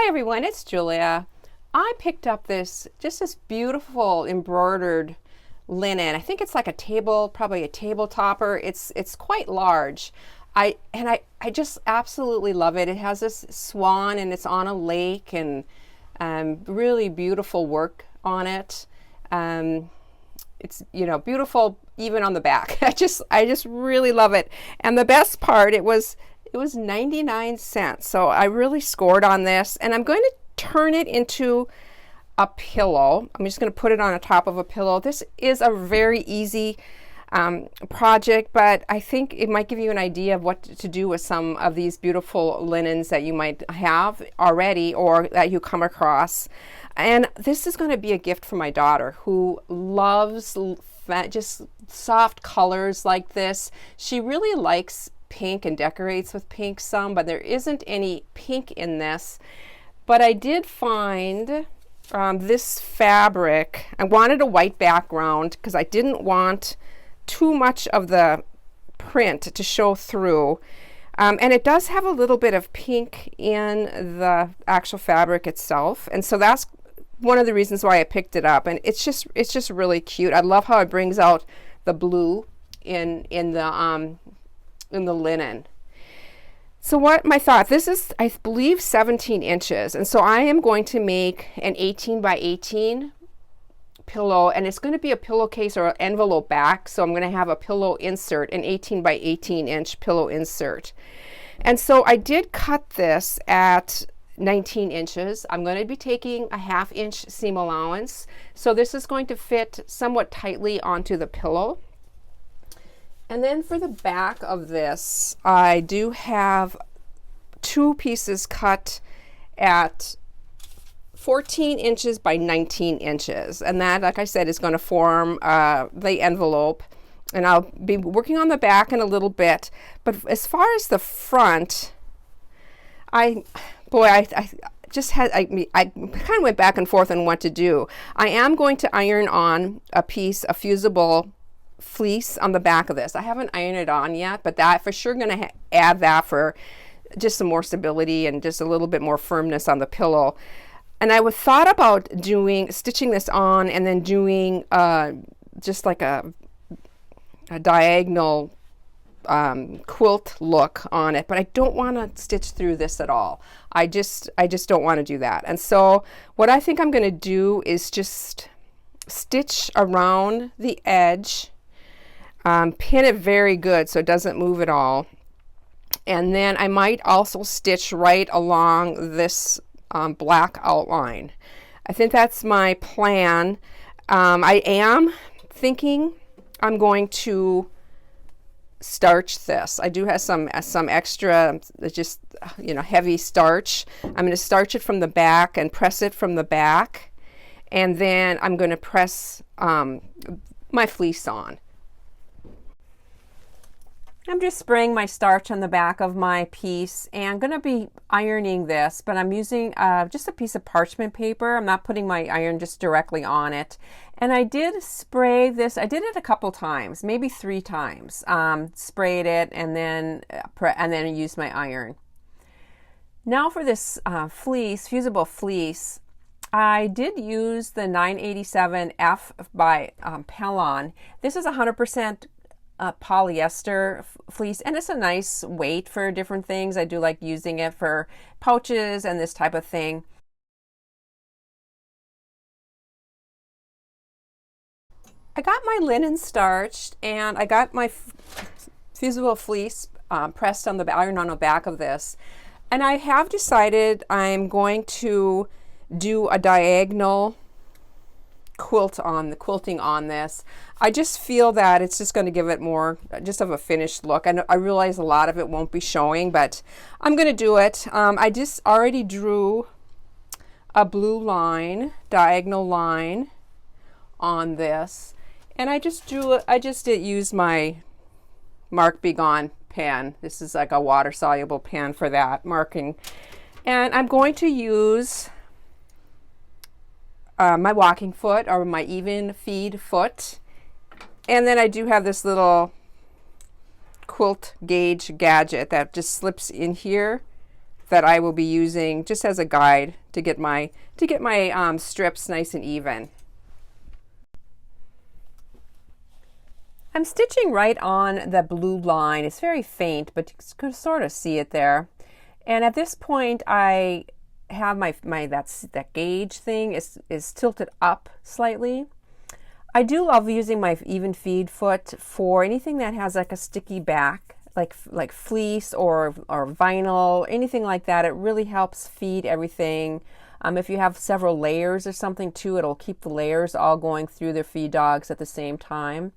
Hi everyone, it's Julia. I picked up this beautiful embroidered linen. I think it's like a table, probably a table topper. It's quite large. I just absolutely love it. It has this swan and it's on a lake and really beautiful work on it. It's beautiful even on the back. I just really love it. And the best part, it was 99 cents. So I really scored on this, and I'm going to turn it into a pillow. I'm just going to put it on the top of a pillow. This is a very easy project, but I think it might give you an idea of what to do with some of these beautiful linens that you might have already or that you come across. And this is going to be a gift for my daughter, who loves just soft colors like this. She really likes pink and decorates with pink some, but there isn't any pink in this. But I did find this fabric. I wanted a white background because I didn't want too much of the print to show through. And it does have a little bit of pink in the actual fabric itself. And so that's one of the reasons why I picked it up. And it's just really cute. I love how it brings out the blue in the linen. So what my thought, this is, I believe, 17 inches. And so I am going to make an 18 by 18 pillow, and it's going to be a pillowcase or an envelope back. So I'm going to have a pillow insert, an 18 by 18 inch pillow insert. And so I did cut this at 19 inches. I'm going to be taking a 1/2 inch seam allowance. So this is going to fit somewhat tightly onto the pillow. And then for the back of this, I do have 2 pieces cut at 14 inches by 19 inches. And that, like I said, is going to form the envelope. And I'll be working on the back in a little bit. But as far as the front, I kind of went back and forth on what to do. I am going to iron on a piece of fusible fleece on the back of this. I haven't ironed it on yet, but that for sure going to add that for just some more stability and just a little bit more firmness on the pillow. And I would thought about stitching this on and then doing just like a diagonal quilt look on it, but I don't want to stitch through this at all. I just don't want to do that. And so what I think I'm going to do is just stitch around the edge, pin it very good so it doesn't move at all, and then I might also stitch right along this black outline. I think that's my plan. I am thinking I'm going to starch this. I do have some extra just heavy starch. I'm going to starch it from the back and press it from the back, and then I'm going to press my fleece on. I'm just spraying my starch on the back of my piece, and I'm going to be ironing this, but I'm using just a piece of parchment paper. I'm not putting my iron just directly on it. And I did spray this. I did it a couple times, maybe 3 times. Sprayed it and then used my iron. Now for this fleece, fusible fleece, I did use the 987F by Pellon. This is 100% polyester fleece, and it's a nice weight for different things. I do like using it for pouches and this type of thing. I got my linen starched, and I got my fusible fleece pressed on the iron on the back of this, and I have decided I'm going to do a diagonal quilting on this. I just feel that it's just going to give it more just of a finished look. And I realize a lot of it won't be showing, but I'm going to do it. I just already drew a blue line, diagonal line on this, and I just used my Mark Be Gone pen. This is like a water soluble pen for that marking, and I'm going to use my walking foot or my even feed foot. And then I do have this little quilt gauge gadget that just slips in here that I will be using just as a guide to get my strips nice and even. I'm stitching right on the blue line. It's very faint, but you can sort of see it there. And at this point, I have that gauge thing is tilted up slightly. I do love using my even feed foot for anything that has like a sticky back, like fleece or vinyl, anything like that. It really helps feed everything. If you have several layers or something too, it'll keep the layers all going through their feed dogs at the same time.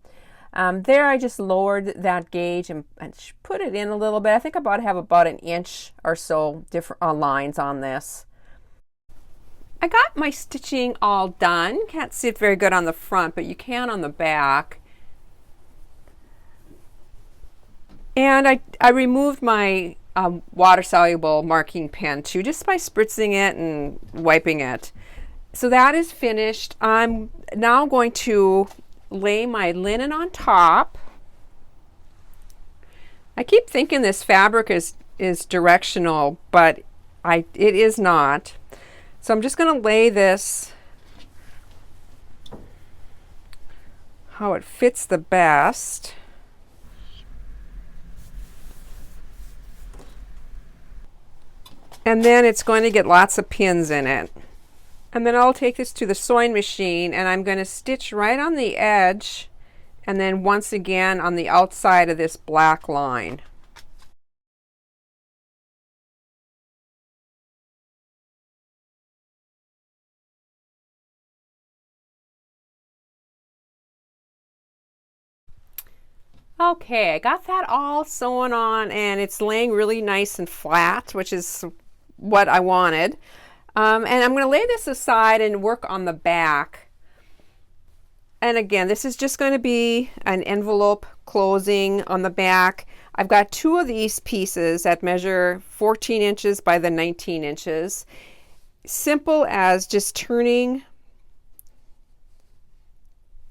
There I just lowered that gauge and put it in a little bit. I think I have about an inch or so different lines on this. I got my stitching all done. Can't see it very good on the front, but you can on the back. And I removed my water-soluble marking pen too, just by spritzing it and wiping it. So that is finished. I'm now going to lay my linen on top. I keep thinking this fabric is directional, but it is not. So I'm just going to lay this how it fits the best. And then it's going to get lots of pins in it. And then I'll take this to the sewing machine and I'm going to stitch right on the edge and then once again on the outside of this black line. Okay, I got that all sewn on and it's laying really nice and flat, which is what I wanted. And I'm going to lay this aside and work on the back. And again, this is just going to be an envelope closing on the back. I've got two of these pieces that measure 14 inches by the 19 inches. Simple as just turning,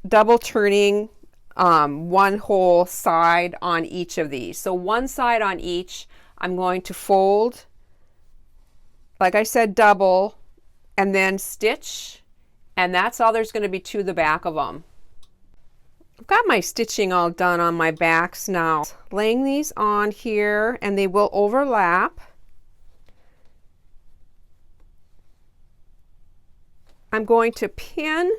double turning one whole side on each of these. So one side on each, I'm going to fold, like I said, double, and then stitch, and that's all there's going to be to the back of them. I've got my stitching all done on my backs now. Laying these on here, and they will overlap. I'm going to pin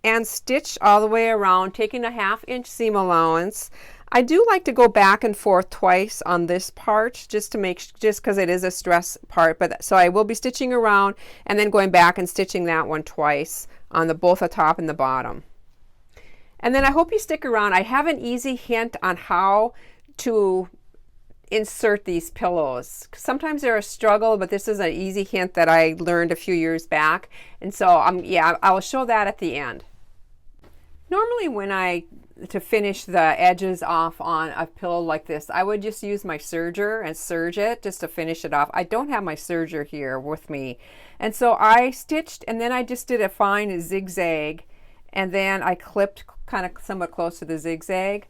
and stitch all the way around, taking a 1/2 inch seam allowance. I do like to go back and forth twice on this part just because it is a stress part, but so I will be stitching around and then going back and stitching that one twice on both the top and the bottom. And then I hope you stick around. I have an easy hint on how to insert these pillows. Sometimes they're a struggle, but this is an easy hint that I learned a few years back. And so yeah, I will show that at the end. Normally to finish the edges off on a pillow like this, I would just use my serger and serge it just to finish it off. I don't have my serger here with me. And so I stitched and then I just did a fine zigzag and then I clipped kind of somewhat close to the zigzag.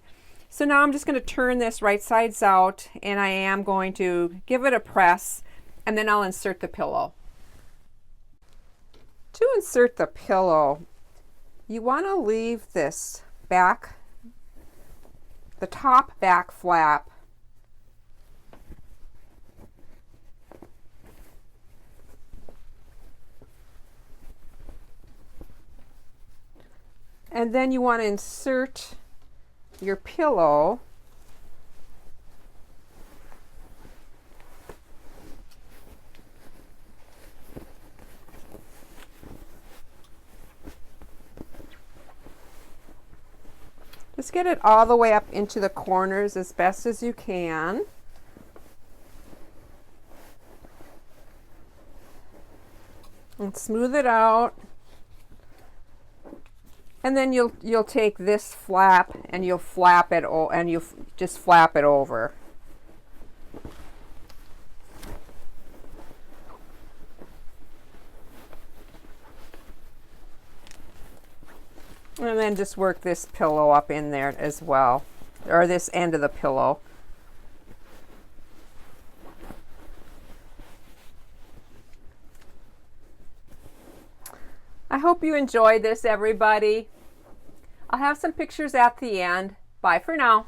So now I'm just going to turn this right sides out and I am going to give it a press and then I'll insert the pillow. To insert the pillow, you want to leave this back, the top back flap and then you want to insert your pillow just get it all the way up into the corners as best as you can. And smooth it out. And then you'll take this flap and you'll flap it and you just flap it over. And then just work this pillow up in there as well, or this end of the pillow. I hope you enjoyed this, everybody. I'll have some pictures at the end. Bye for now.